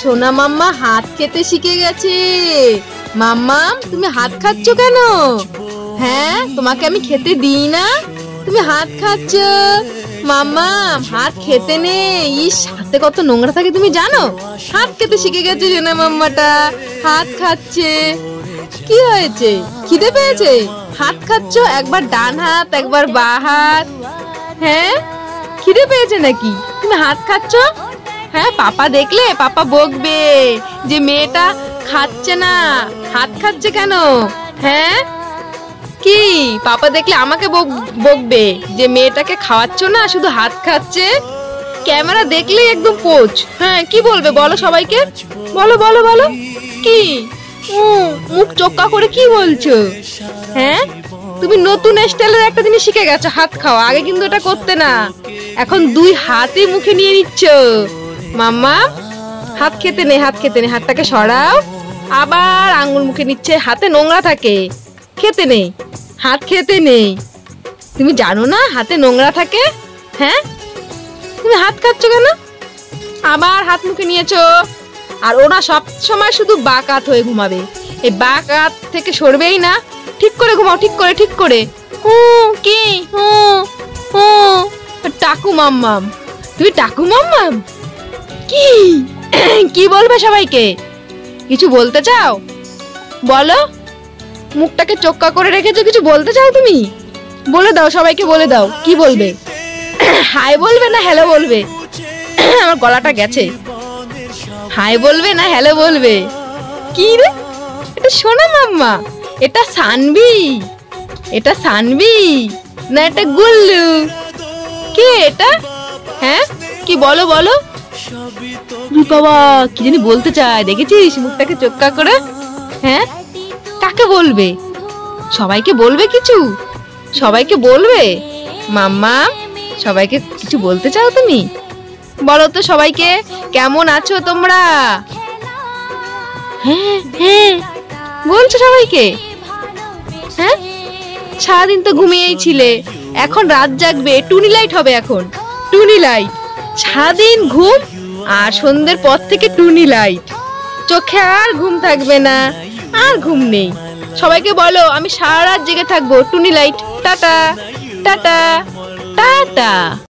সোনা মাম্মা হাত খেতে শিখে গেছে। মাম্মা তুমি হাত খাচ্ছ কেন? হ্যাঁ, তোমাকে আমি খেতে দিই না, তুমি হাত খাচ্ছ। মাম্মা হাত খেতে নেই, ইস হাতে কত নোংরা থাকে তুমি জানো? হাত খেতে শিখে গেছে সোনা মাম্মাটা, হাত খাচ্ছে। কি হয়েছে, খিদে পেয়েছে? হাত খাচ্ছ, একবার ডান হাত একবার বাঁ হাত। হ্যাঁ, খিদে পেয়েছে নাকি? তুমি হাত খাচ্ছ? হ্যাঁ, পাপা দেখলে পাপা বকবে যে মেয়েটা খাচ্ছে না, হাত খাচ্ছে কেন? হ্যাঁ, কি পাপা দেখলে আমাকে বকবে যে মেয়েটাকে খাওয়াচ্ছ না, শুধু হাত খাচ্ছে। ক্যামেরা দেখলেই একদম পোচ। হ্যাঁ, কি বলবে বলো সবাইকে, বলো বলো বলো। কি মুখ চোক্কা করে কি বলছো? হ্যাঁ, তুমি নতুন স্টাইলের একটা জিনিস শিখে গেছো, হাত খাওয়া। আগে কিন্তু এটা করতে না, এখন দুই হাতই মুখে নিয়ে নিচ্ছ। মাম্মা হাত খেতে নেই, হাত খেতে নেই, হাতটাকে সরাও। আবার আঙ্গুল মুখে নিচ্ছে, হাতে নোংরা থাকে, খেতে নেই, হাত খেতে নেই। তুমি জানো না হাতে নোংরা থাকে? হ্যাঁ, তুমি হাত খাচ্ছ কেন? আবার হাত মুখে নিয়েছো। আর ওরা সব সময় শুধু বাঁক হাত হয়ে ঘুমাবে, এই বাঁক হাত থেকে সরবেই না। ঠিক করে ঘুমাও, ঠিক করে, ঠিক করে। কি টাকু মাম্মাম, তুমি টাকু মাম্মাম। কি কি বলবে সবাইকে? কিছু বলতে চাও? বলো। মুখটাকে চোক্কা করে রেখেছো, কিছু বলতে চাও তুমি? বলে দাও, সবাইকে বলে দাও। কি বলবে? হাই বলবে না হ্যালো বলবে? আমার গলাটা গেছে। হাই বলবে না হ্যালো বলবে? কি রে, এটা সোনা মাম্মা, এটা সানবি, এটা সানবি না এটা গুল্লু? কে এটা? হ্যাঁ, কি বলো বলো। বাবা কি জানি বলতে চায়, দেখেছিস মুখটাকে চোক্কা করে? হ্যাঁ, কাকে বলবে? সবাইকে বলবে কিছু? সবাইকে বলবে? মাম্মা সবাইকে কিছু বলতে চাও তুমি? বলো তো সবাইকে, কেমন আছো তোমরা? হ্যাঁ হ্যাঁ বলছো সবাইকে? হ্যাঁ, সারাদিন তো ঘুমিয়েই ছিলে, এখন রাত জাগবে, টুনি লাইট হবে এখন, টুনি লাইট। সারাদিন ঘুম, আর সন্ধ্যের পর থেকে টুনি লাইট, চোখে আর ঘুম থাকবে না, আর ঘুম নেই। সবাইকে বলো আমি সারা রাত জেগে থাকবো, টুনি লাইট। Tata tata tata.